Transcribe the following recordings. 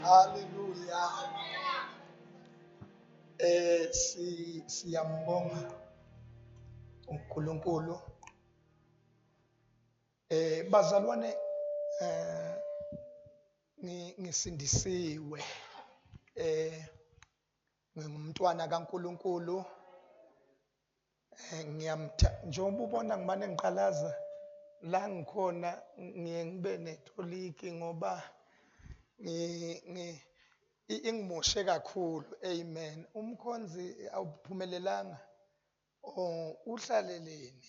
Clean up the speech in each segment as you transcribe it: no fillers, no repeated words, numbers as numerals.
Hallelujah. Siyambonga uNkulunkulu. Bazalwane, ngisindisiwe. Ngingumntwana kaNkulunkulu. Njengoba ubona ngimane ngiqalaza la ngikhona ngiye ngibe netoliki ngoba ingimoshe kakhulu. Amen. Umkhonzi awuphumelelanga. Uhlaleleni.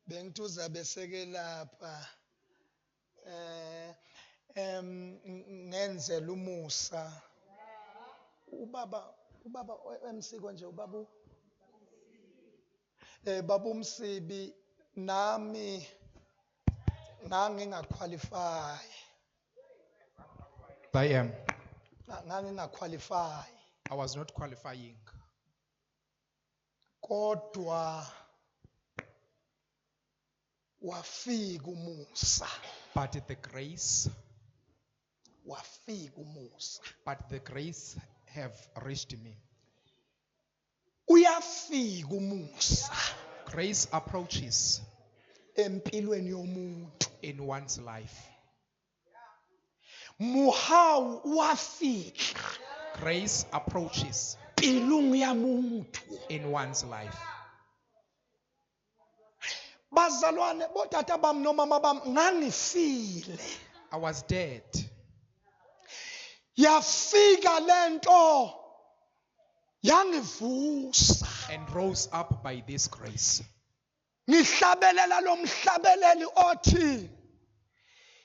Bengithi uzabe seke lapha. Ngenzela umusa. Ubaba emsiko nje ubaba Baba uMsibi nami ngangingaqualify. I am. Ngangingaqualify. I was not qualifying. Kodwa wafika umusa. But the grace Wafika umusa. have reached me. Uyafika umusa Grace approaches empilweni yomuntu. in one's life. Muhawu wafika Grace approaches empilweni yamuntu. in one's life. Bazalwane botata bam nomama bam ngangifile. I was dead. Yafika lento yangivusa. And rose up by this grace. Ngihlabelela lo mhlabeleli othi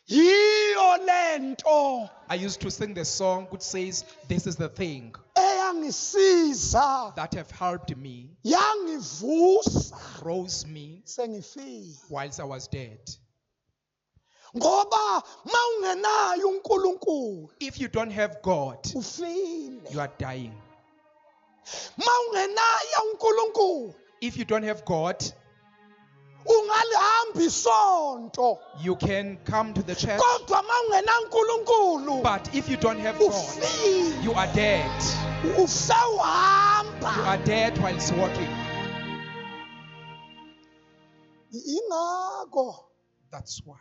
yiyo lento I used to sing the song which says, "This is the thing eyangisiza that have helped me, yangivusa rose me sengifile. whilst I was dead." Ngoba mawungenayo uNkulunkulu If you don't have God, ufile. you are dying. Mawungenayo uNkulunkulu If you don't have God, ungalihamba isonto. you can come to the church. Kodwa mawungena uNkulunkulu But if you don't have God, ufile. you are dead. Usewahamba. You are dead whilst walking. Ingakho That's why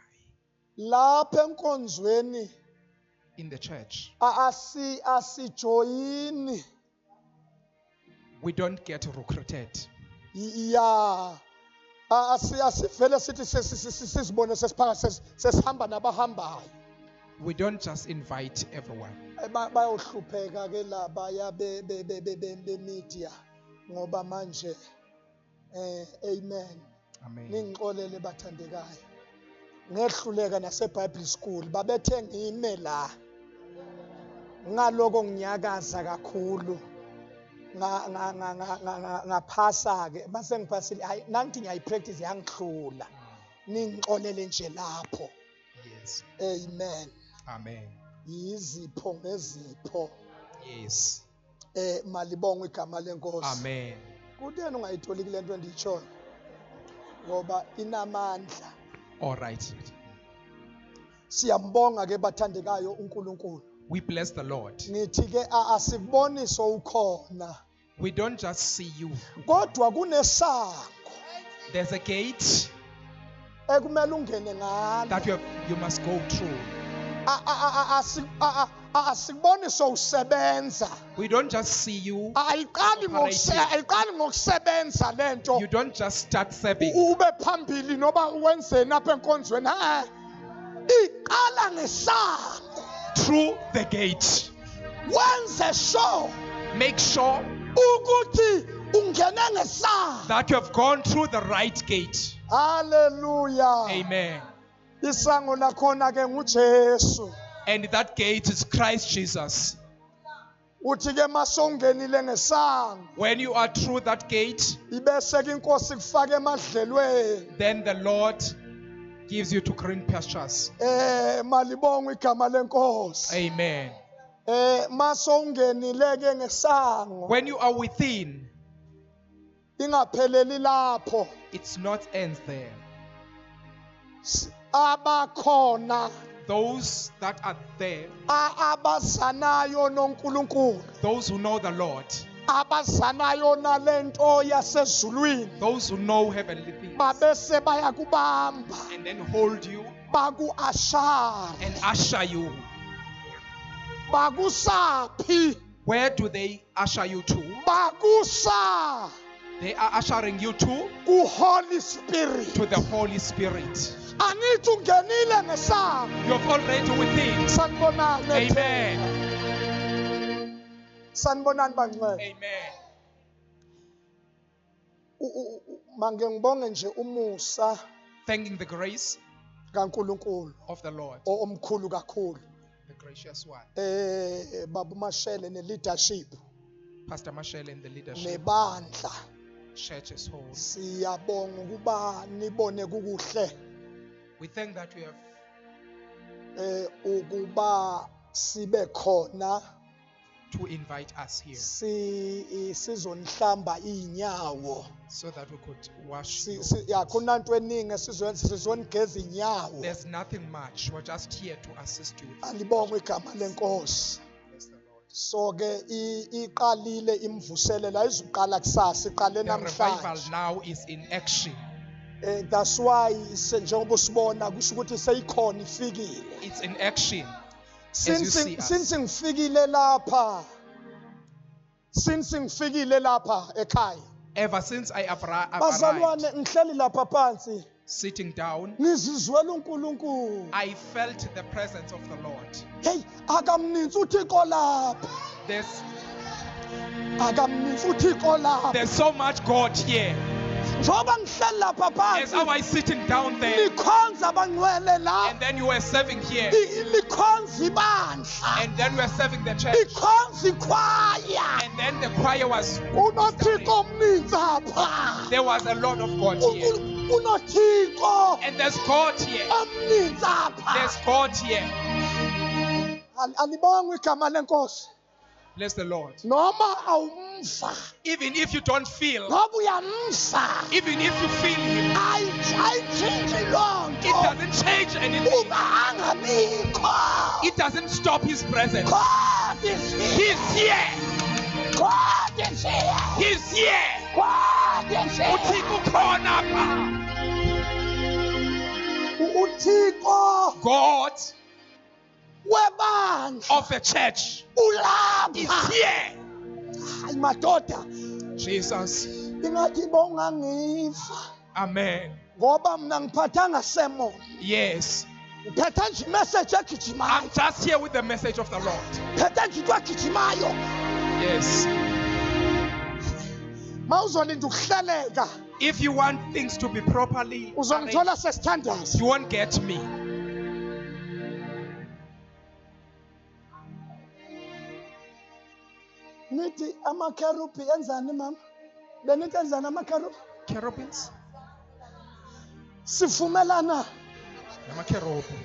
lapha enkonzweni in the church, asijoyini we don't get recruited. ya asivele sithi sisibone sesiphaka sesihamba nabahambayo. We don't just invite everyone. Bayohlupheka ke laba ya be media ngoba manje amen. Amen. Ningixolele bathandekayo. Ngehluleka nase Bible school babethe ngime la. Ngaloko nginyakaza kakhulu. Ngaphasa ke mase ngiphasile hayi nangithi ngiyayipractice yangihlula. Ningixolele nje lapho. Yes. Amen. Amen. Yizipho ngezipho. Yes. Malibongwe igama lenkosi. Amen. Kuteni ungayitholi kule nto endiyichoyo? Ngoba inamandla. All right. Siyambonga ke bathandekayo uNkulunkulu. We bless the Lord. Ngithi ke asikuboni so ukhona. We don't just see you. Kodwa kunesango There's a gate ekumele ungene ngalo. that you must go through. Asikuboni so usebenza. We don't just see you. Ayiqali ngokusebenza lento. You don't just start serving. Ube phambili noba wenzeni apha enkonzweni. Iqala ngesango. Through the gate. Wenze sure Make sure ukuthi ungene ngesango. that you have gone through the right gate. Hallelujah. Amen. Isango lakhona ke nguJesu. And that gate is Christ Jesus. Uthi ke masongenile ngesango. When you are through that gate, Ibese ke inkosi kufaka emadlelweni. then the Lord gives you to green pastures. Malibongwe igama lenkosi. Amen. Masongenile ke ngesango. When you are within, Ingapheleli lapho. it's not ends there. Abakhona those that are there, abazanayo noNkulunkulu, those who know the Lord, abazanayo nalento yasezulwini, those who know heavenly things, babese bayakubamba and then hold you bakuashara and usher you. bakusaphi Where do they usher you to? bakusa They are ushering you to ku-Holy Spirit. the Holy Spirit. Angithi ungenile ngesango. You're already within. Sanibonani. Amen. Sanibonani bangcwele. Amen. Mange ngibonge nje umusa Thanking the grace kaNkulunkulu of the Lord, omkhulu kakhulu. the gracious one, Baba Mashele ne-leadership Pastor Marshall and the leadership, nebandla. church as whole. Siyabonga ukuba nibone kukuhle We thank that we have ukuba sibe khona to invite us here sizonihlamba inyawo. so that we could wash you. Akunanto eningi sizonigeza inyawo. There's nothing much. We're just here to assist you. Alibonge igama lenkosi. Bless the Lord. So ke iqalile imvuselelo ayizuqala kusasa iqale The revival namhlanje. now is in action. That's why njengoba usibona kusho ukuthi seyikhona ifikile. It's in action. As you see us. Since ngifikile lapha ekhaya. Ever since I have arrived, Bazalwane ngihleli lapha phansi sitting down, ngizizwela uNkulunkulu. I felt the presence of the Lord. Hey, akamninzi uThixo lapha. Akamninzi uThixo lapha. There's so much God here. Njoba ngihleli lapha As I phansi. was sitting down there, Likhonza abangcwele la. and then you were serving here, Likhonza ibandla. and then we were serving the church, Likhonza ikhwaya. and then the choir was. UnoThixo omninzi apha. There was a lot of God here, UnoThixo and there's God here. omninzi apha. There's God here. Alibonga igama lenkosi. Bless the Lord. Noma awumva. Even if you don't feel, Ngoba uyamva. even if you feel Him, Ayitshintshi lonto. it doesn't change anything. Uba angabikho. It doesn't stop His presence. God is here. He's here. God is here. He's here. God is here. uThixo ukhona apha. uThixo God webandla of the church is ulapha. here. Hayi madoda, Jesus. ingathi bongangifa Amen. ngoba mina ngiphathanga sermon. Yes. Ngiphethe nje message egijimayo. I'm just here with the message of the Lord. Ngiphethe nje into egijimayo. Yes. Mawuzolinda ukuhleleka If you want things to be properly arranged, uzongithola sesithandaza. you won't get me. Nithi amakherubi enzani mama? Benithi enzani amakherubi? Cherubims? Sivumelana Namakerubi.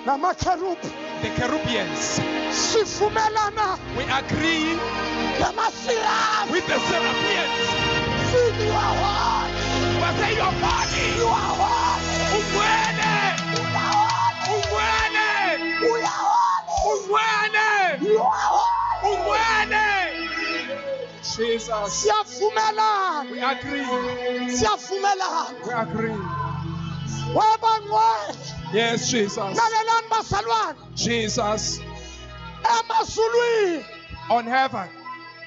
namakherubi. The Cherubians. Sivumelana We agree namasirafu. with the Seraphians. Sithi you are holy. But say your body. You are holy. Ungwene. You are holy. Ungwene. You are holy. Ungwene. You are holy. Ungwene. Jesus. Siyavumelana. We agree. Siyavumelana. We agree. Webangcwele. Yes, Jesus. Lalelani bazalwane. Jesus. Emazulwini. On heaven.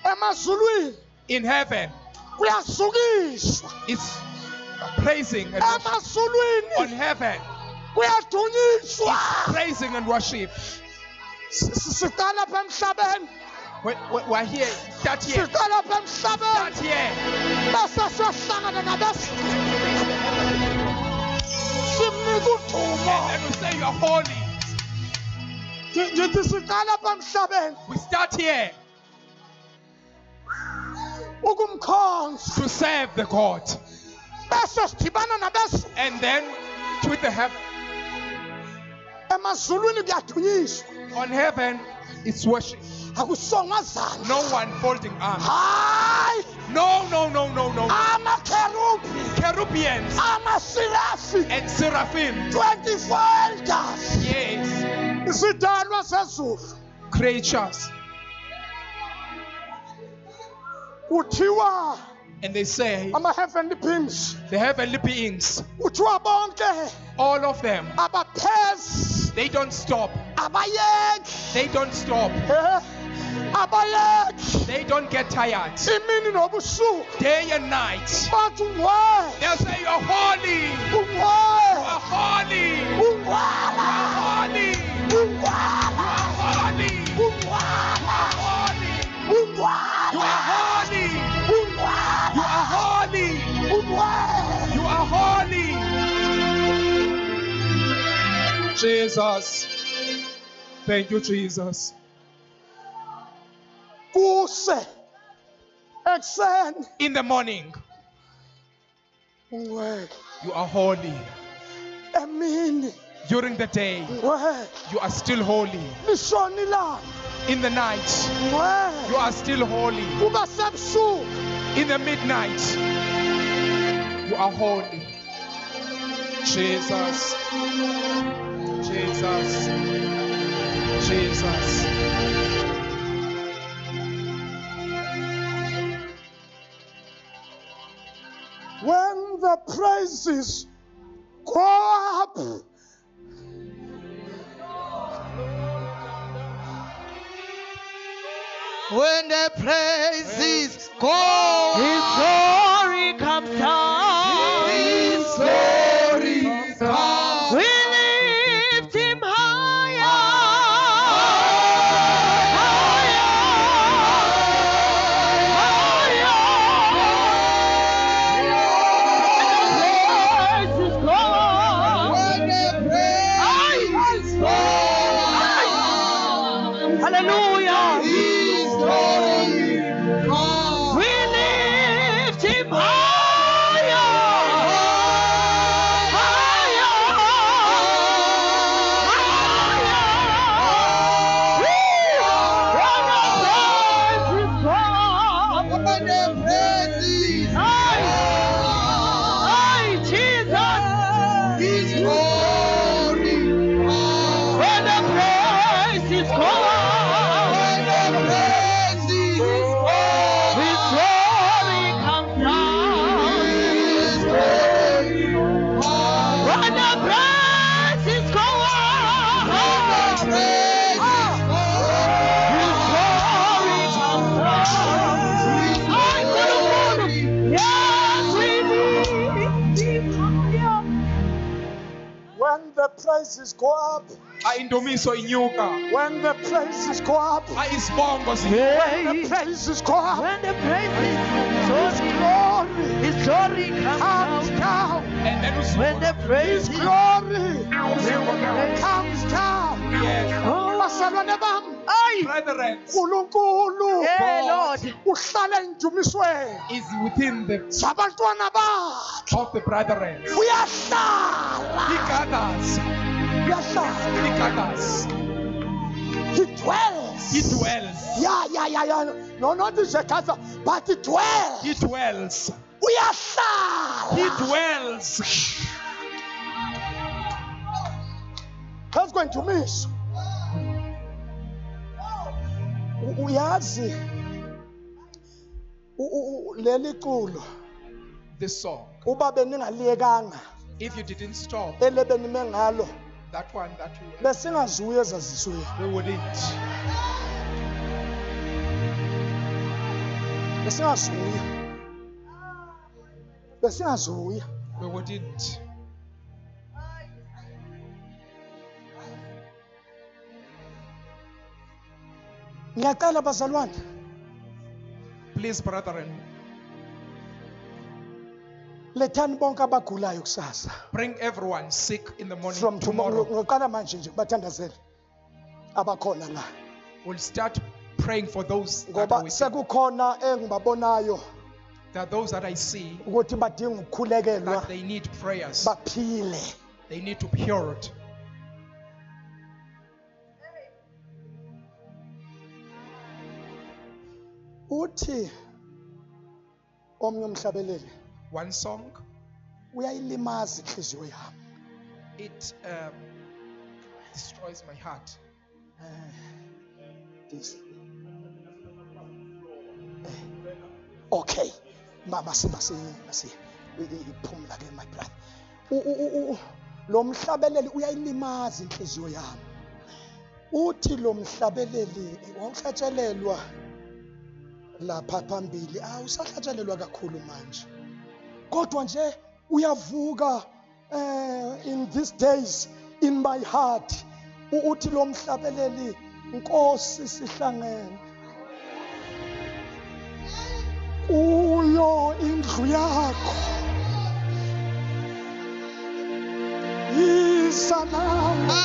Emazulwini. In heaven. Kuyasukiswa. It's praising and worship. On Emazulwini. heaven. Kuyadunyiswa. Praising and worship. Siqala apha emhlabeni. We're here. Start here. Siqala apha emhlabeni. Start here. Bese siyohlangana nabesilungu. Simnika udumo. And we say you're holy. Ngithi siqala apha emhlabeni. We start here Ukumkhonza. to serve the God. Bese sidibana nabesilungu. And then to the heaven. Emazulwini kuyadunyiswa. On heaven, it's worship. Akusongwa zandla. No one folding arms. Hayi. No, no, no, no, no. Amakherubi. Amakherubhi, cherubians, amasirafi, and seraphim. 24 elders. Yes, Isidalwa sezulu. creatures. Kuthiwa And they say, ama-heavenly beings. the heavenly beings, Kuthiwa bonke all of them, abaphezi, they don't stop. abayeki, They don't stop. abayeki. They don't get tired. Imini nobusuku. Day and night. Bathi ungwe, They'll say, you're holy. ungwe, You're holy. ungwala, Holy. ungwala, Holy. ungwala, Holy. ungwala, You are holy. ungwala, You are holy. ungwe. You are holy. Jesus. Thank you, Jesus. Kuse ekuseni In the morning, ungwe, you are holy. emini During the day, ungwe, you are still holy. lishona ilanga In the night, ungwe, you are still holy. kuba sebusuku In the midnight, you are holy. Jesus. Jesus. Jesus. when the praises go up. When the praises go, His glory comes down. His glory comes. We lift him higher. When the praises go, Hallelujah. His glory comes. We lift him higher. When the praises His glory comes. When the praises go When the praises go, His glory comes down. His glory comes. When the praises go When the up, praises go, His glory comes down. I could have yes, we need Him higher. When the praises go up, Aindumiso inyuka. when the praises go up, Aisibongo si. when the praises go up, When the praises His glory His glory comes comes down. down. And then we When the His praises glory comes down. Yes. Bazalwane bami, Brethren, uNkulunkulu Yeah, Lord. uhlala endumisweni is within the zabantwana bakhe. of the brethren. Uyahlala, He gathers. uyahlala. He gathers. He dwells. He dwells. Yeah. No, not the gather, but he dwells. He dwells. Uyahlala. He dwells. Let's go into miss. Uyazi leli culo This song. uba beningaliyekanga If you didn't stop elebenime ngalo that one, that you, besingazuye ezazisweni. we wouldn't. Besingazuye. We wouldn't. Ngiyacela bazalwane, Please, brethren, lethani bonke abagulayo kusasa. bring everyone sick in the morning. From tomorrow, Tomorrow, ngoqala manje nje bathandazele abakhona la. we'll start praying for those that are Ngoba with you. sekukhona engibabonayo There are those that I see ukuthi badinga ukukhulekelwa that they need prayers. baphile. They need to be cured. Uthi omnye umhlabeleli one song, uyayilimaza inhliziyo yami. it destroys my heart. Okay, masi iphumla ke my brother. Lo mhlabeleli uyayilimaza inhliziyo yami. Uthi lo mhlabeleli wawuhlatshelelwa lapha phambili, awusahlatshelelwa kakhulu manje. Kodwa nje uyavuka in these days in my heart. Uthi lo mhlabeleli, Nkosi sihlangene kuyo indlu yakho, yiza nawe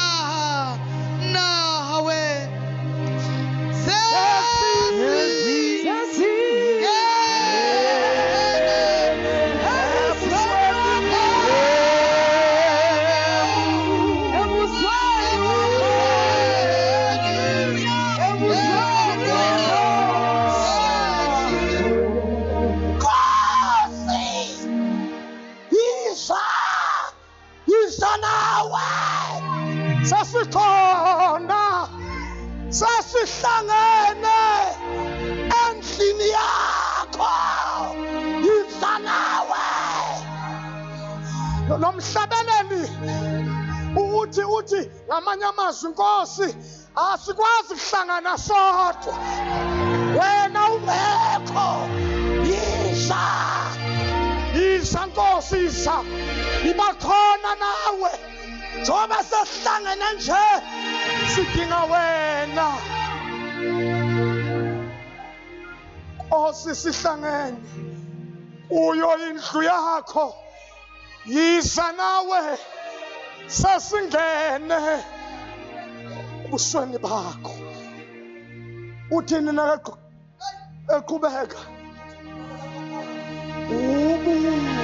nawe sasikhona, sasihlangene endlini yakho, yiza nawe. Lo mhlabeleli uthi ngamanye amazwi, Nkosi asikwazi kuhlangana sodwa, wena ungekho, yiza Nkosi, yiza, iba khona nawe. Njoba sesihlangene nje sidinga wena, Nkosi sihlangene kuyo indlu yakho, yiza nawe sesingene ebusweni bakho. Uthini na eqhubeka? Ubungqoko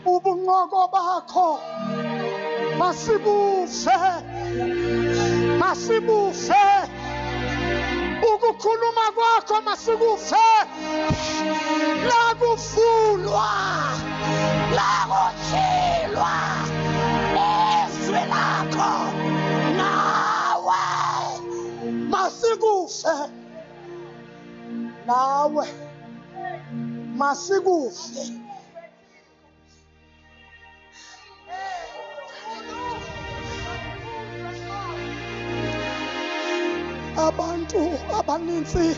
ubungqoko bakho masibufe, ukukhuluma kwakho masikufe, lakufulwa, lakutshilwa nezwi lakho, nawe masikufe, nawe masikufe. Abantu abaninzi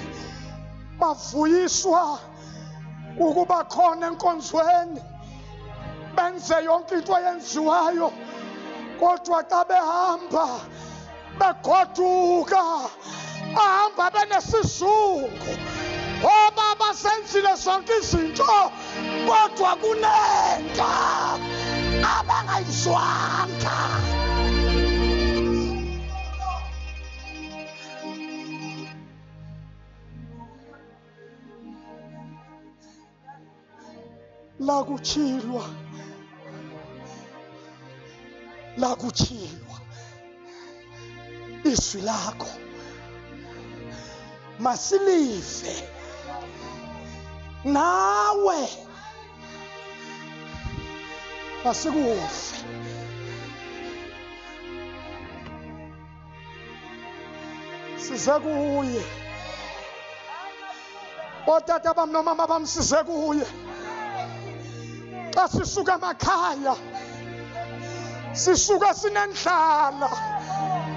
bavuyiswa ukuba khona enkonzweni, benze yonke into eyenziwayo, kodwa xa behamba begoduka, bahamba benesizungu, ngoba basenzile zonke izinto kodwa kunento abangayizwanga. Lakutshilwa izwi lakho, masilive, nawe masikufe. Size kuye, otata bam nomama bam, size kuye. Xa sisuka emakhaya, sisuka sinendlala,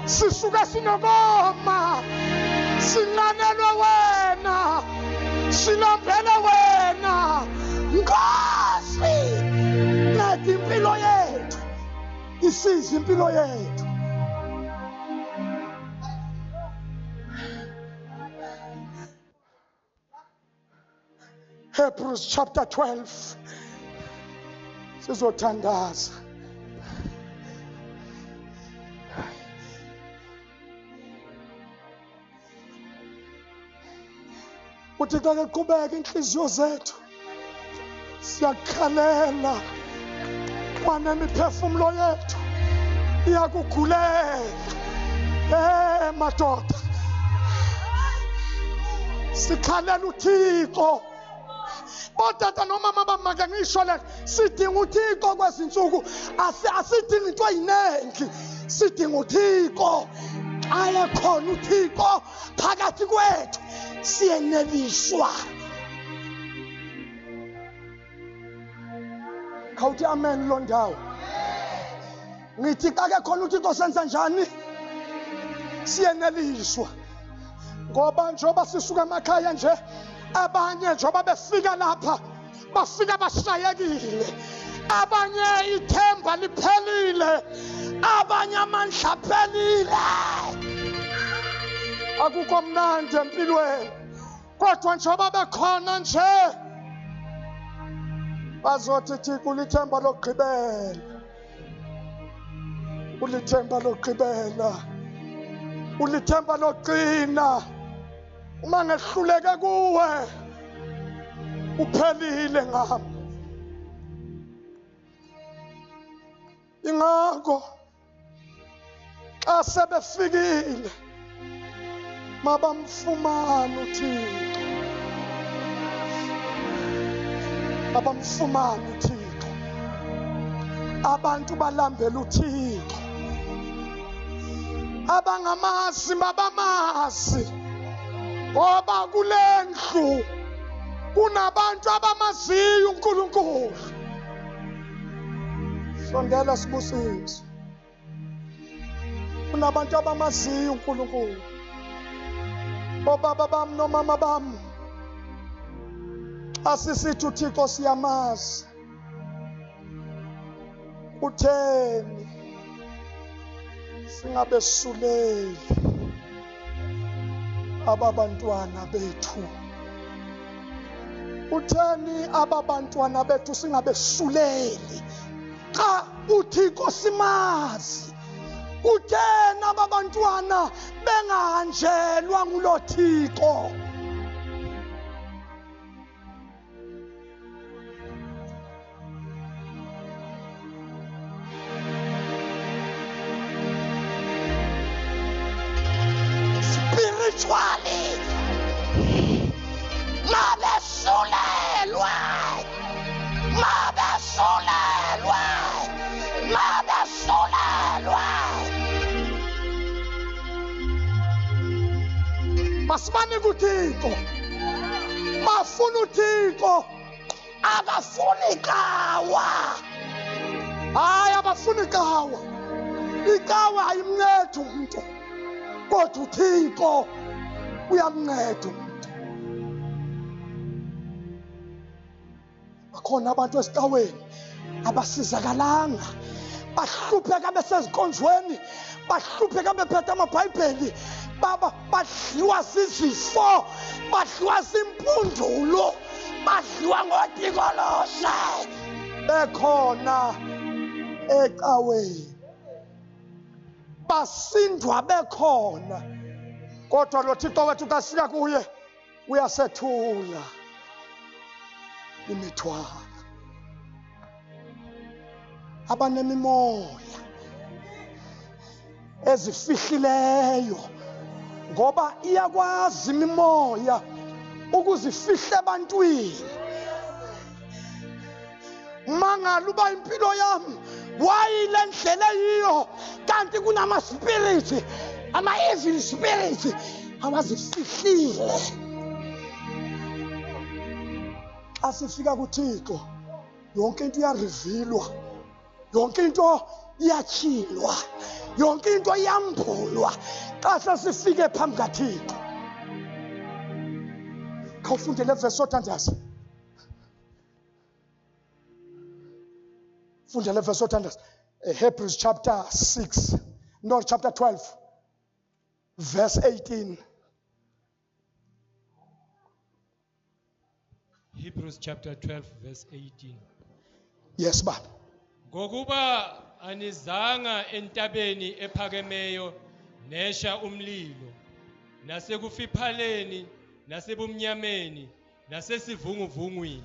sisuka sinokoma, sinqanelwe wena, silambele wena. Nkosi, nceda impilo yethu, isize impilo yethu. Hebrews chapter 12. Sizothandaza. Uthi xa keqhubeka inhliziyo zethu siyakhalela kwanemiphefumulo yethu iyakugulela. Madoda, sikhalela uThixo. Otata nomama bamake ngisho le, sidinga uThixo kwezinsuku, asidingi into eyiningi, sidinga uThixo. Xa ekhona uThixo phakathi kwethu siyeneliswa. Khawuthi amen lo ndawo. Ngithi xa kekhona uThixo senza njani? Siyeneliswa. Ngoba njengoba sisuka emakhaya nje, abanye njengoba befika lapha bafika bashayekile, abanye ithemba liphelile, abanye amandla aphelile. Akukho mnandi empilweni, kodwa njengoba bekhona nje bazothi Thixo ulithemba lokugqibela, ulithemba lokugqibela, ulithemba loqina. Uma ngehluleke kuwe uphelile ngami. Ingakho xa sebefikile mabamfumane uThixo, abamfumane uThixo, abantu balambela uThixo, abangamazi mabamazi. Ngoba kule ndlu kunabantu abamaziyo uNkulunkulu. Sondela Sibusiso, kunabantu abamaziyo uNkulunkulu. Bobaba bami nomama bami, asisithi uThixo siyamazi, utheni singabe sisuleli ababantwana bethu? Utheni ababantwana bethu singabe sisuleli xa uThixo simazi? Utheni ababantwana bengahanjelwa ngulo Thixo? Spiritually, mabesulelwe, mabesulelwe, mabesulelwe. Masimanike uThixo, bafuna uThixo, abafuni ikawa. Hayi, abafuni ikawa. Ikawa ayimncedi umuntu, kodwa uThixo uyamnceda umuntu. Bakhona abantu esitaweni abasizakalanga, bahlupheka besezikonzweni, bahlupheka bephethe amabhayibheli, badliwa zizifo, badliwa zimpundulo, badliwa ngotikoloshe, bekhona ecaweni, basindwa bekhona. Kodwa lo Thixo wethu xa siya kuye uyasethula imithwalo. Abanemimoya ezifihlileyo, ngoba iyakwazi imimoya ukuzifihla ebantwini. Mangala uba impilo yami wayile ndlela eyiyo, kanti kunama-spirits, ama-evil spirits abazifihlile. Xa sifika kuThixo yonke into iyarivilwa, yonke into iyatyhilwa, yonke into iyambulwa. Xa sesifike phambi kaThixo Khawufunde le verse othandaza. Funda le verse othandaza. Hebrews chapter 6. No, chapter 12. Verse 18. Hebrews chapter 12 verse 18. Yes, Baba. Ngokuba anizanga entabeni ephakemeyo nesha umlilo nasekufiphaleni nasebumnyameni nasesivunguvungwini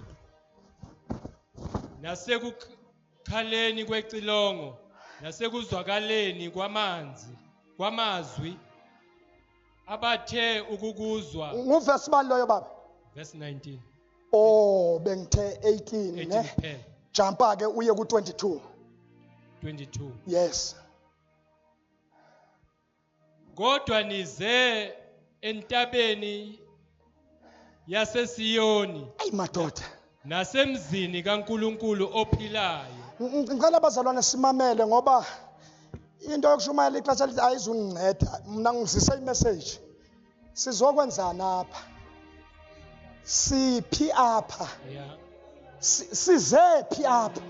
nasekukhaleni kwecilongo nasekuzwakaleni kwamazwi abathe ukukuzwa. Nguverse bani loyo baba? Verse 19. Oh, bengithe 18 18 ne? kuphela. Jumpa ke uye ku 22. 22. Yes. Kodwa nize entabeni yaseSiyoni Ay madoda. nasemzini kaNkuluNkulu ophilayo. Ngicela abazalwane simamele ngoba into yokushumayela ixesha lithi ayizunginceda. Mina ngizise imessage. Sizokwenzana apha. Siphi apha? Yeah. Sizephi apha?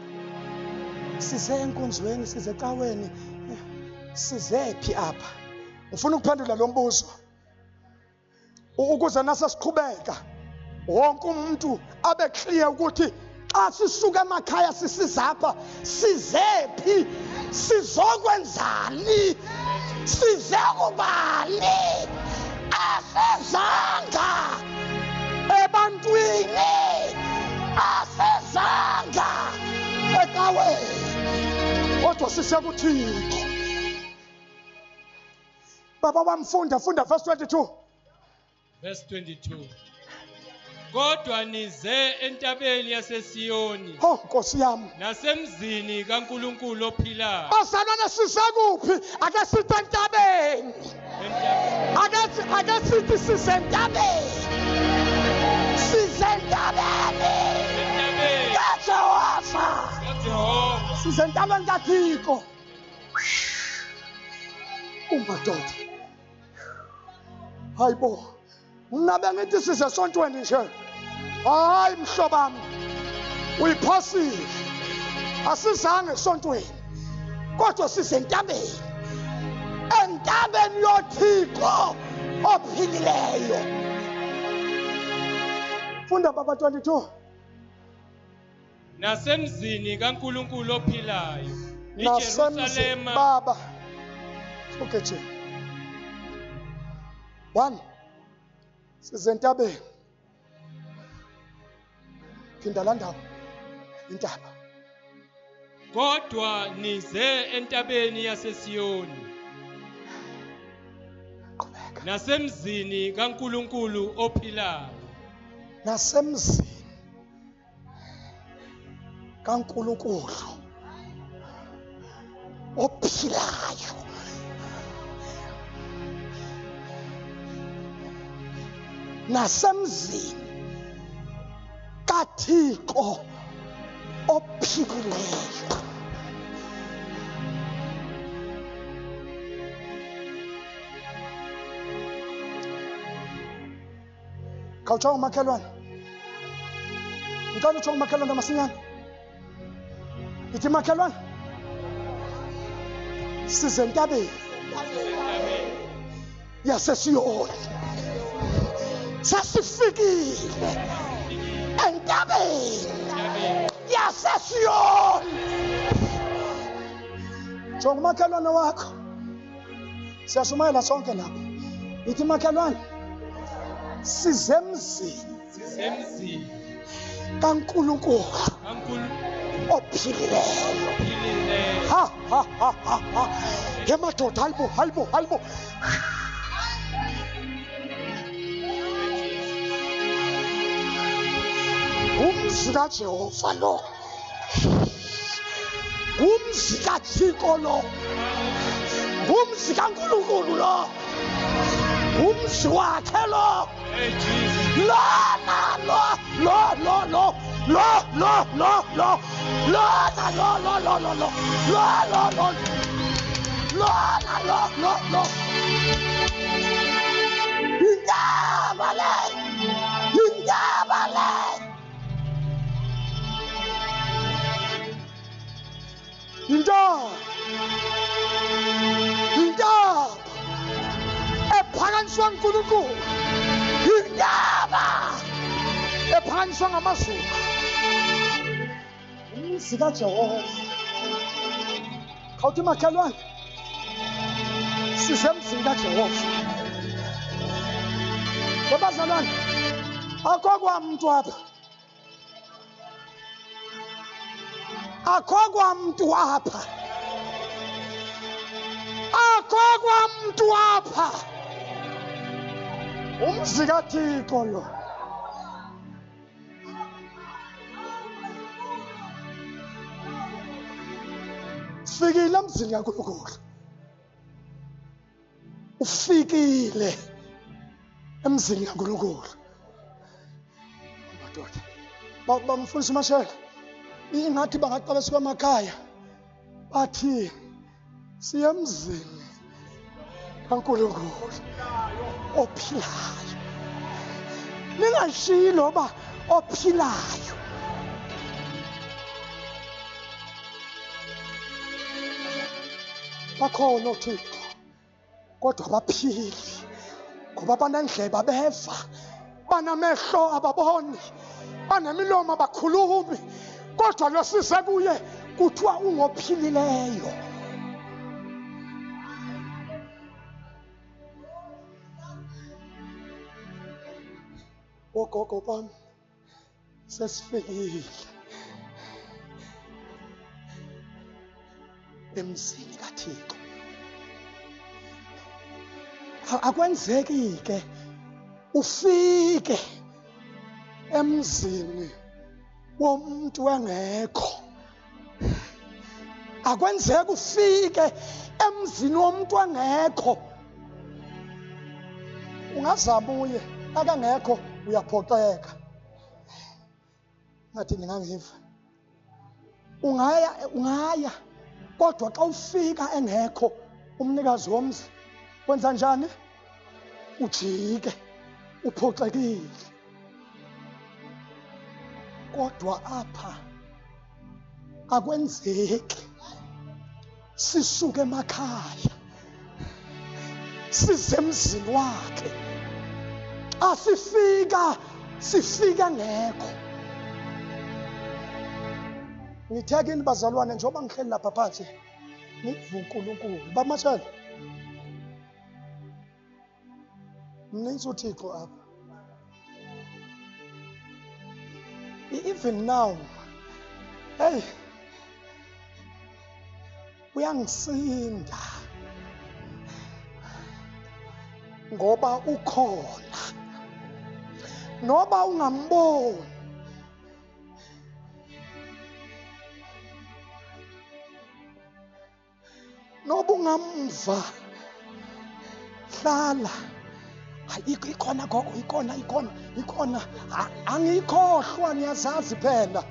Size enkonzweni, size ecaweni. Sizephi apha? Ngifuna ukuphendula lo mbuzo. Ukuze nasesiqhubeka wonke umuntu abe clear ukuthi xa sisuka emakhaya sisizapha sizephi, sizokwenzani, size kubani, asezanga ebantwini, asezanga ecaweni, kodwa sisekuThixo. Baba wamfunda verse 22. Verse 22. Kodwa nize entabeni yaseSiyoni Oh Nkosi yami. nasemzini kaNkuluNkulu ophilayo. Bazalwane sisekuphi? Ake sithi entabeni. Ake sithi sisentabeni. Sisentabeni. kaJehova. Sisentabeni kaThixo. Umadoda. Hayibo. Mina bengithi sisesontweni nje. Hayi mhlobami. Uyiphosile. Asizange esontweni. Kodwa sisentabeni. Entabeni yoThixo ophilileyo. Funda baba 22. Nasemzini kaNkuluNkulu ophilayo. Nasemzini baba. Okay nje. 1. Sizentabeni. Phinda la ndawo. Intaba. Kodwa nize entabeni yaseSiyoni nasemzini kaNkuluNkulu ophilayo. Nasemzini kaNkuluNkulu ophilayo. Nasemzini kaThixo ophilileyo. Khawutsho umakhelwane. Ngicela utsho umakhelwane masinyane. Ithi makhelwane. Sizentabeni yaseSiyoni. Sasifikile entabeni yaseSiyoni. Jonga umakhelwane wakho. Siyashumayela sonke lapha. Ithi makhelwane. Sisemzini kaNkuluNkulu ophilileyo. Ha ha ha ha ha. Yemadoda hayibo. Umzi kaJehova lo. Umzi kaThixo lo. Umzi kaNkuluNkulu lo. Umzi wakhe lo. Intaba le. intaba le. Intaba ephakanyiswa nguNkulunkulu, intaba ephakanyiswa ngamazulu. Umzi kaJehova. Khawuthi makhelwane, sisemzini kaJehova. Bazalwane, akho kwamntu apha, akho kwamntu apha, akho kwamntu apha. Umzi kaThixo lo. Ufikile emzini kaNkulunkulu, ufikile emzini kaNkulunkulu. Madoda bamfundisa uMashele, ingathi bangaqala besuka emakhaya bathi siye emzini kaNkulunkulu ophilayo. Ningashiyi loba ophilayo. Bakhona oThixo kodwa baphili, ngoba banendlebe beva, banamehlo ababoni, banemilomo abakhulumi, kodwa lo size kuye kuthiwa ungophilileyo. Ogogo bami sesifikile emzini kaThixo. Akwenzeki ke ufike emzini womuntu engekho. Akwenzeki ufike emzini womuntu engekho. Ungazama uye akangekho, uyaphoxeka. Ngathi ningangiva. Ungaya kodwa xa ufika engekho umnikazi womzi, wenza njani? Ujike, uphoxekile. Kodwa apha akwenzeki. Sisuke emakhaya size emzini wakhe. Sifika ngekho. Ngithekeni bazalwane, njengoba ngihleli lapha phansi ngivuka uNkulunkulu. Bamashele, mninzi uThixo apha. Even now, hey, uyangisinda ngoba ukhona. Noba ungamboni, noba ungamva, hlala. Ikhona gogo, ikhona. Angikhohlwa, niyazazi phela.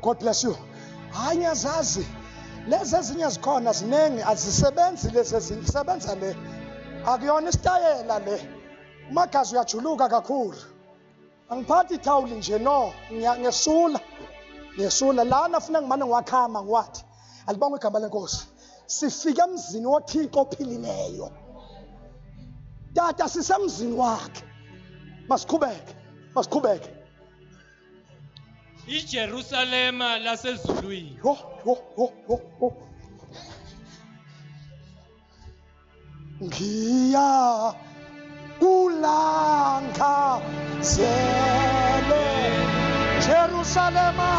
God bless you. Hayi niyazazi, lezi ezinye zikhona zinengi, azisebenzi lezi ezinye, zisebenza le. Akuyona isitayela le. Umagazi uyajuluka kakhulu. Angiphathi ithawuli nje, no, ngesula lana funa ngimane ngiwakhama ngiwathi alibonge igama lenkosi. Sifika emzini woThixo ophilileyo. Tata sisemzini wakhe. Masiqhubeke. iJerusalema lasezulwini. Yo. Ngiya kulanga zele Jerusalema.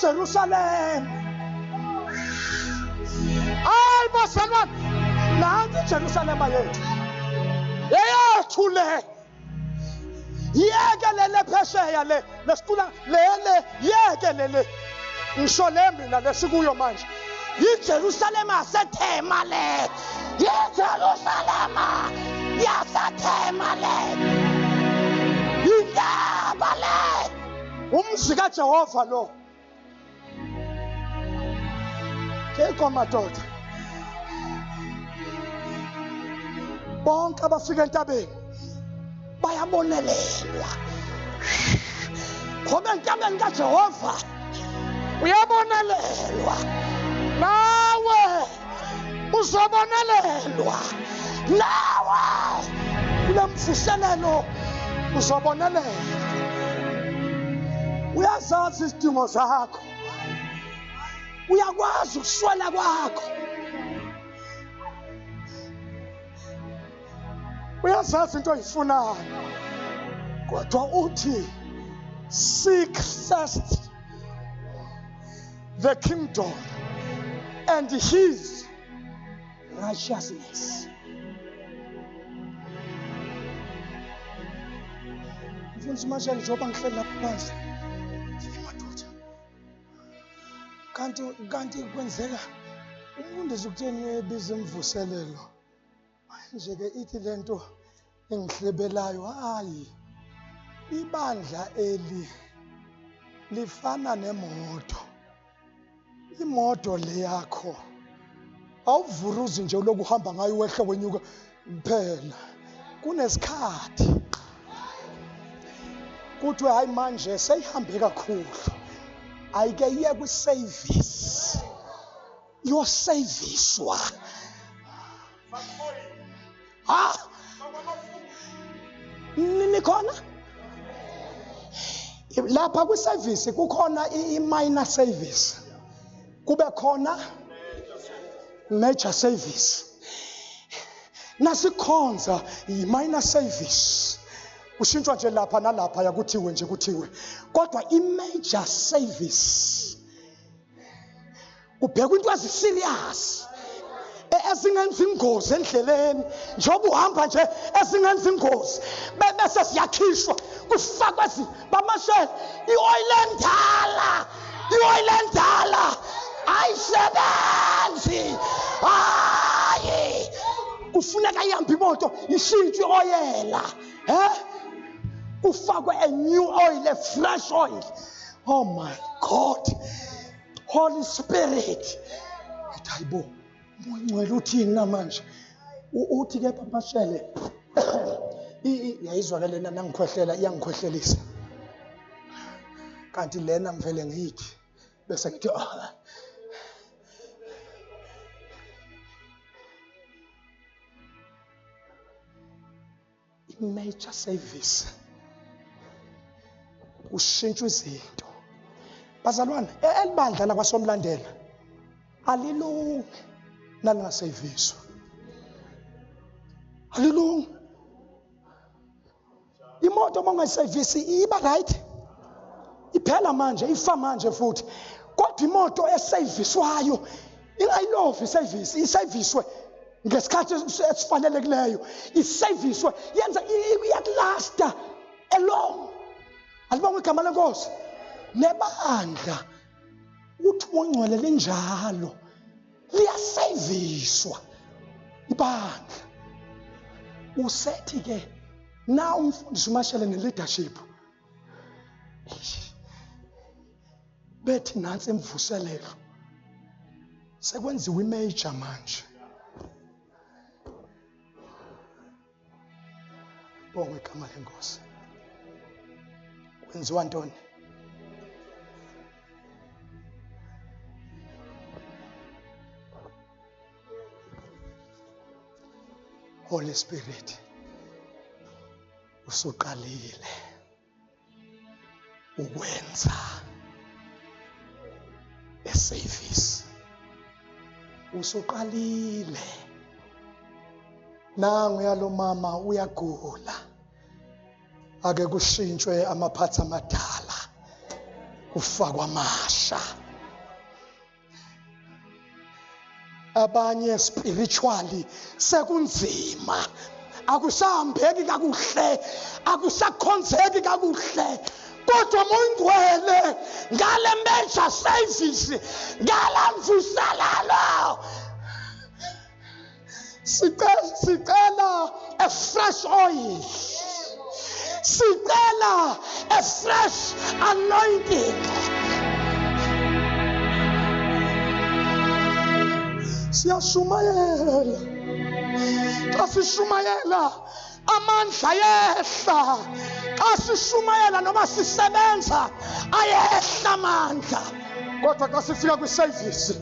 Jerusalem. Ay basalwan, nanti Jerusalem yethu. Yeyethu le. yekelele phesheya le lesicula lele yekelele ngisho le mina lesikuyo manje yiJerusalema yaseThema le yiJerusalema yaseThema le indaba le umzi kaJehova lo kekho madoda bonke abafika entabeni bayabonelelwa ngoba entabeni kaJehova uyabonelelwa nawe uzobonelelwa nawe kulemvuselelo uzobonelelwa uyazazi izidingo zakho uyakwazi ukuswela kwakho uyazazi into oyifunayo kodwa uthi seek first the kingdom and his righteousness. Mfundisi Marshall njengoba ngihleli lapha phansi madoda kanti kwenzeka umfundisi ukutheni uyebiza imvuselelo manje ke ithi lento engihlebelayo hayi ibandla eli lifana nemoto imoto le yakho awuvuruzi nje uloku uhamba ngayo wehle wenyuka kuphela kunesikhathi kuthi hayi manje seyihambe kakhulu ayike iye kwiservice yoserviswa nikhona lapha kwiservice kukhona i-minor service kube khona major service nasikhonza i-minor service ushintshwa nje lapha nalapha yakuthiwe nje kuthiwe kodwa i-major service ubheka into eziserious ezingenza ingozi endleleni njengoba uhamba nje ezingenza ingozi bese siyakhishwa kufakwe bamashela i-oil endala ayisebenzi hayi kufuneka ihambe imoto ishintshwe ioyela kufakwe a new oil, a fresh oil. Oh my God, Holy Spirit. Hayibo ngicela uthini namanje uthi ke papashele yayizwa lena nangikhwehlela iyangikhwehlelisa kanti lena ngivele ngithi bese ngithi major service ushintshwe izinto bazalwane elibandla lakwasomlandela alilungi nalingaseviswa alilungi imoto mongayisevisi iba right iphela manje ifa manje futhi kodwa imoto eseviswayo ingayilovi service iserviswe ngesikhathi esifanelekileyo iserviswe yenza iyakulasta along alibonga igama lenkosi nebandla uthi ungcwele linjalo liyaserviswa ibandla usethi ke na umfundisi uMashele ne-leadership bethi nansi imvuselelo sekwenziwe imajor manje bonke igama lenkosi kwenziwa ntoni Holy Spirit usuqalile ukwenza eservice usuqalile nangu yalo mama uyagula ake kushintshwe amaphathi amadala kufakwa amasha abanye spiritually sekunzima akusahambeki kakuhle, akusakhonzeki kakuhle. Kodwa moyingcwele ngale major service, ngala mvuselelo, sicela a fresh oil, sicela a fresh anointing. Siyashumayela, xa sishumayela amandla yehla, xa sishumayela noma sisebenza ayehla amandla. Kodwa xa sifika kwisevisi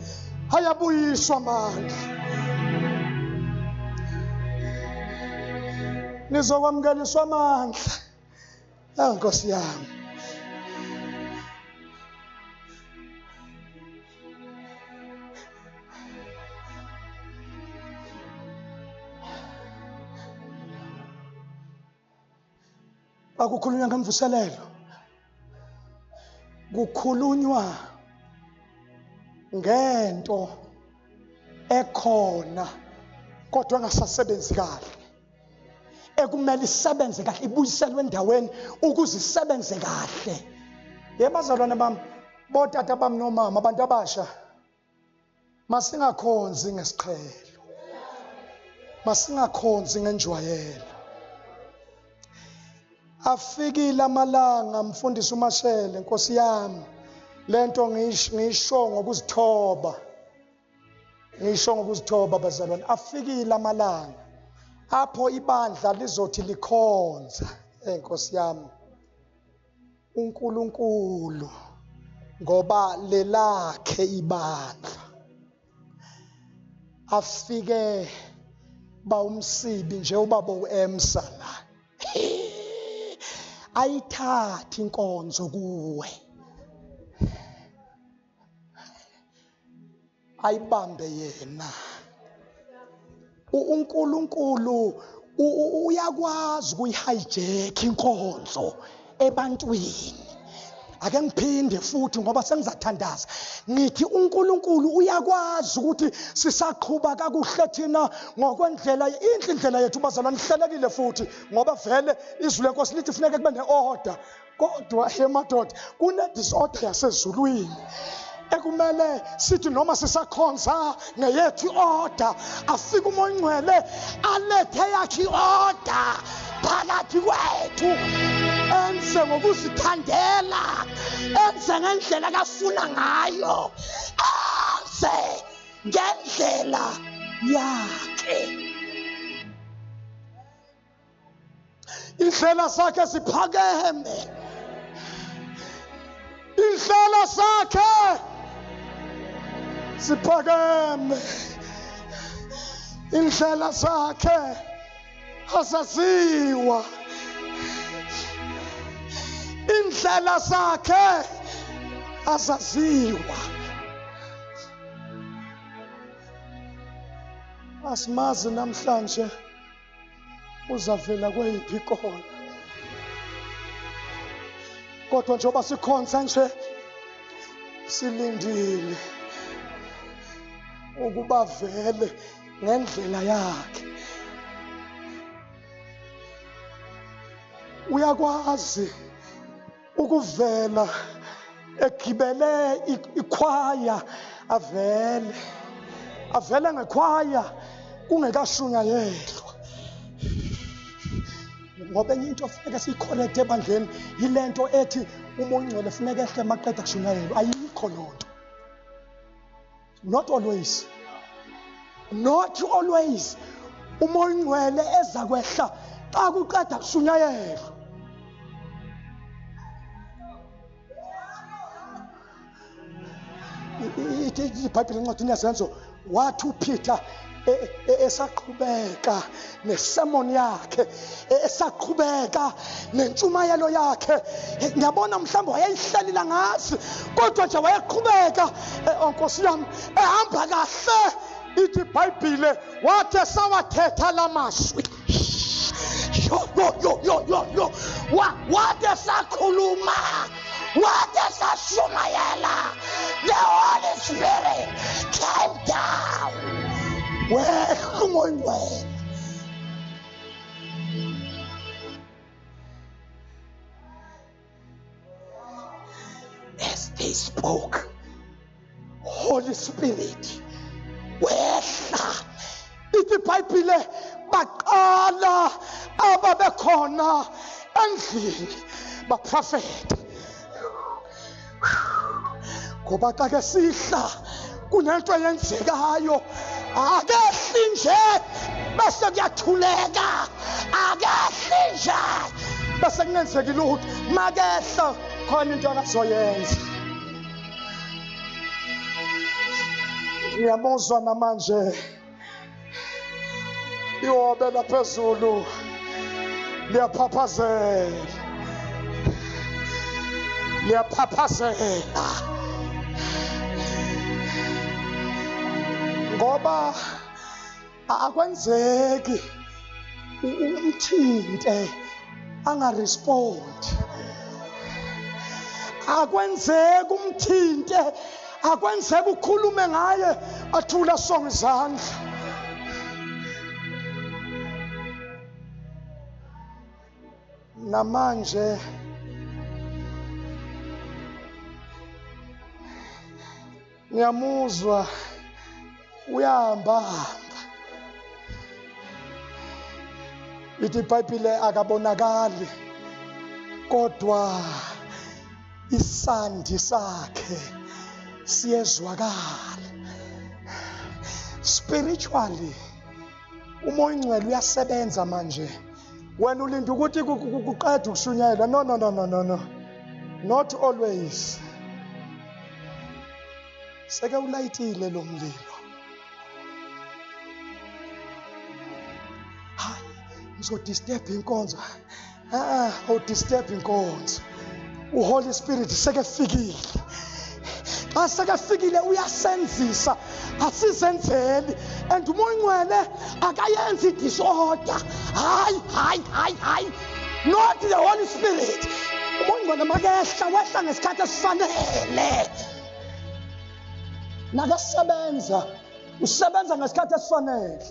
ayabuyiswa amandla. Nizokwamkeliswa amandla. Nkosi yami, akukhulunywa ngemvuselelo, kukhulunywa ngento ekhona kodwa engasasebenzi kahle, ekumele isebenze kahle, ibuyiselwe endaweni ukuze isebenze kahle. Yebazalwane bami, botata bami nomama, abantu abasha, masingakhonzi ngesiqhelo, masingakhonzi ngenjwayelo. Afikile amalanga, mfundisi uMashele, Nkosi yami, lento ngisho ngokuzithoba, ngisho ngokuzithoba bazalwane. Afikile amalanga apho ibandla lizothi likhonza, Nkosi yami, uNkulunkulu, ngoba lelakhe ibandla. Afike ba umsibi nje ubaba uEmsa la, ayithatha inkonzo kuwe, ayibambe yena. uNkulunkulu uyakwazi ukuyihijack inkonzo ebantwini. Ake ngiphinde futhi ngoba sengizathandaza ngithi uNkulunkulu uyakwazi ukuthi sisaqhuba kakuhle thina ngokwendlela, inhle indlela yethu bazalwane, ihlelekile futhi ngoba vele izwi lenkosi lithi kufuneka kube ne-order. Kodwa emadoda kune-disorder yasezulwini ekumele sithi noma sisakhonza ngeyethu i-order, afike umoya ongcwele alethe yakhe i-order phakathi kwethu, enze ngokuzithandela, enze ngendlela akafuna ngayo, enze ngendlela yakhe. Indlela zakhe ziphakeme, indlela zakhe ziphakeme, indlela zakhe azaziwa, indlela zakhe azaziwa. Asimazi namhlanje uzavela kweyiphi ikona, kodwa njengoba sikhonza nje silindile ukuba vele ngendlela yakhe. Uyakwazi ukuvela egibele ikhwaya, avele ngekhwaya kungekashunyayelwa. Ngoba enye into funeka siyicorrecte ebandleni yilento ethi umoya ongcwele funeka ehle maqeda kushunyayelwa. Ayikho lonto. Not always. Not always. Umoya ongcwele eza kwehla xa kuqeda kushunyayelwa. iBhayibheli encwadini yasenzo wathi uPeter esaqhubeka nesermon yakhe, esaqhubeka nentshumayelo yakhe, ngiyabona mhlawumbe wayeyihlalile ngazi, kodwa nje wayeqhubeka, Nkosi yami, ehamba kahle. Ithi iBhayibheli wathi esawathetha la mazwi, wathi esakhuluma, wathi esashumayela, the Holy Spirit came down. Wehla umoya ongcwele. they spoke. Holy Spirit, wehla. Ithi iBhayibhile baqala ababekhona endlini baprofeta. Ngoba xa ke sihla kunento eyenzekayo, akehli nje bese kuyathuleka, akehli nje bese kungenzeki lutho. Makehla khona into akazoyenza. Ngiyamuzwa namanje ihobe laphezulu liyaphaphazela, liyaphaphazela ngoba akwenzeki umthinte angarespondi, akwenzeki umthinte, akwenzeki ukhulume ngaye athula sonke izandla. Namanje ngiyamuzwa uyahamba. Ithi iBhayibhile akabonakali kodwa isandi sakhe siyezwakala. Spiritually umoya ongcwele uyasebenza manje. Wena ulinda ukuthi kuqede ukushunyayela. No. Not always. Seke ulayitile lo mlilo. Hayi, ngizodisturb inkonzo. Disturb inkonzo. uHoly Spirit seke fikile. Xa seke fikile uyasenzisa, asizenzeli. And umoya ongcwele akayenzi disorder. Hayi. Not the Holy Spirit. Umoya ongcwele makehla wehla ngesikhathi esifanele. Nakasebenza, usebenza ngesikhathi esifanele.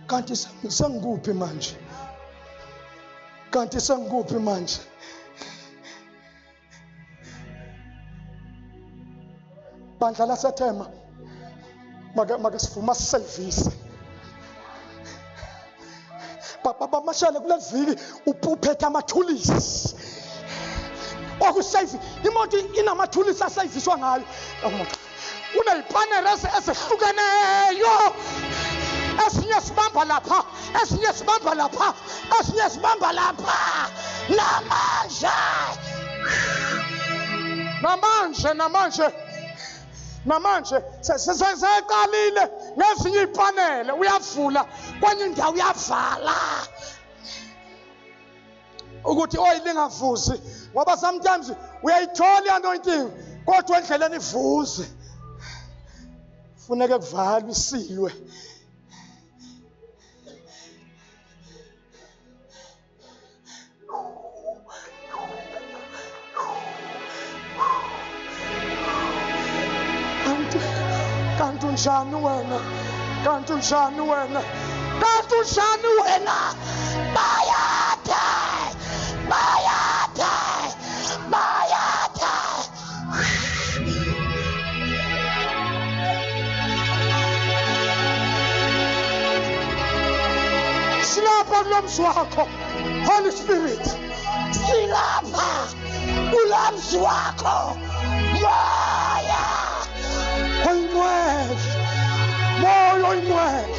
Kanti sengikuphi manje? Kanti sengikuphi manje? Bandla laseThema make sivuma service. Baba mashale kule viki uphethe amathulisi. Okusave imoto inamathulisi asayiviswa ngayo. Kunezipanela ezehlukeneyo. Esinye sibamba lapha, esinye sibamba lapha, esinye sibamba lapha. Namanje seseqalile ngezinye ipanele uyavula kwenye indawo uyavala ukuthi lingavuzi ngoba sometimes uyayithola i-anointing kodwa endleleni ivuze. Funeke kuvalwe isilwe. Kanti unjani wena? Bayade. Silapha kulomzi wakho, Holy Spirit. Silapha kulomzi wakho. Moya ongcwele.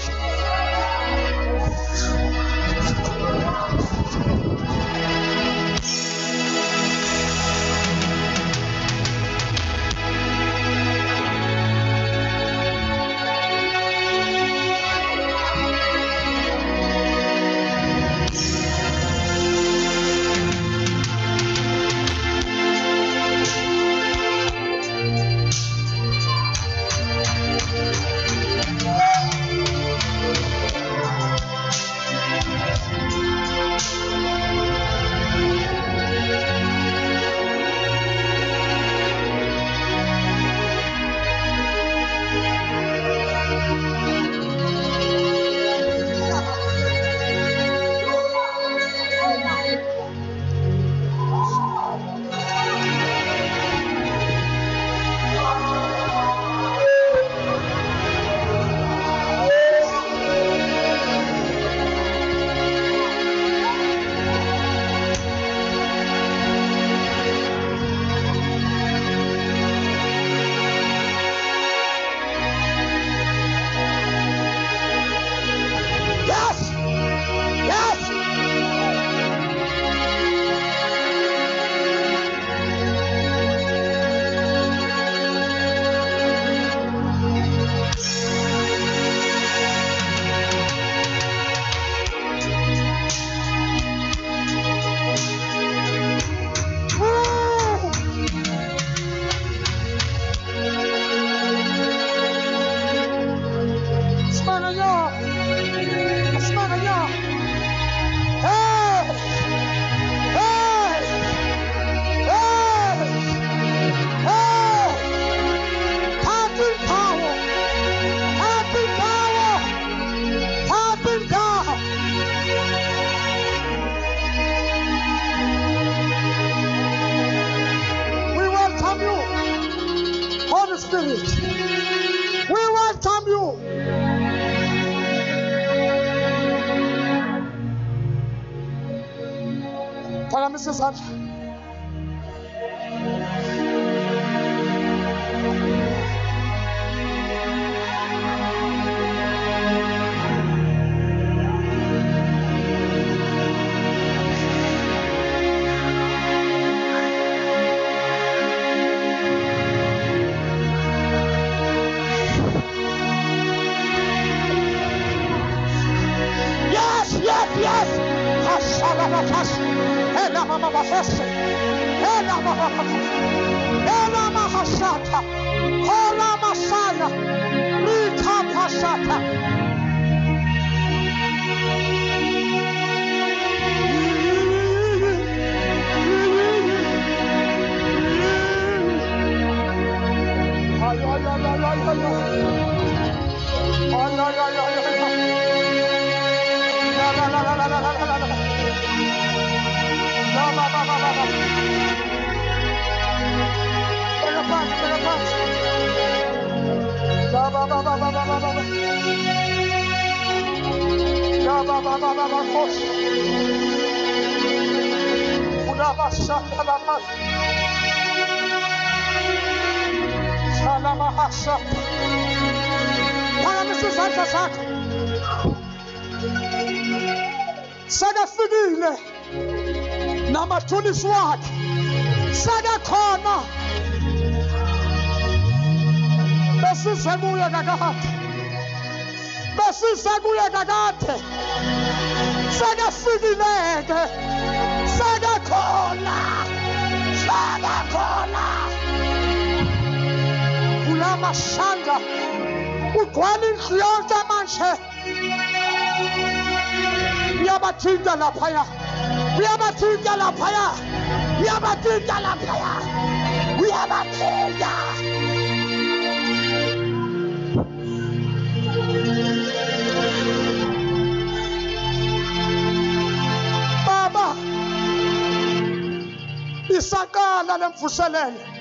Spirit. We welcome you. Phakamisa izandla. Yes. Hashalabas. Ela mama bafese. Ela mama bafese. Ela mahashata. Hola masaya. Rika pasata. Sakafikile namathulisi wakhe sakakhona besize kuye kakade sakafikileke sakakhona kulamashanda ugcwala indlu yonke manje uyabathinta laphaya Baba isakala lemvuselelo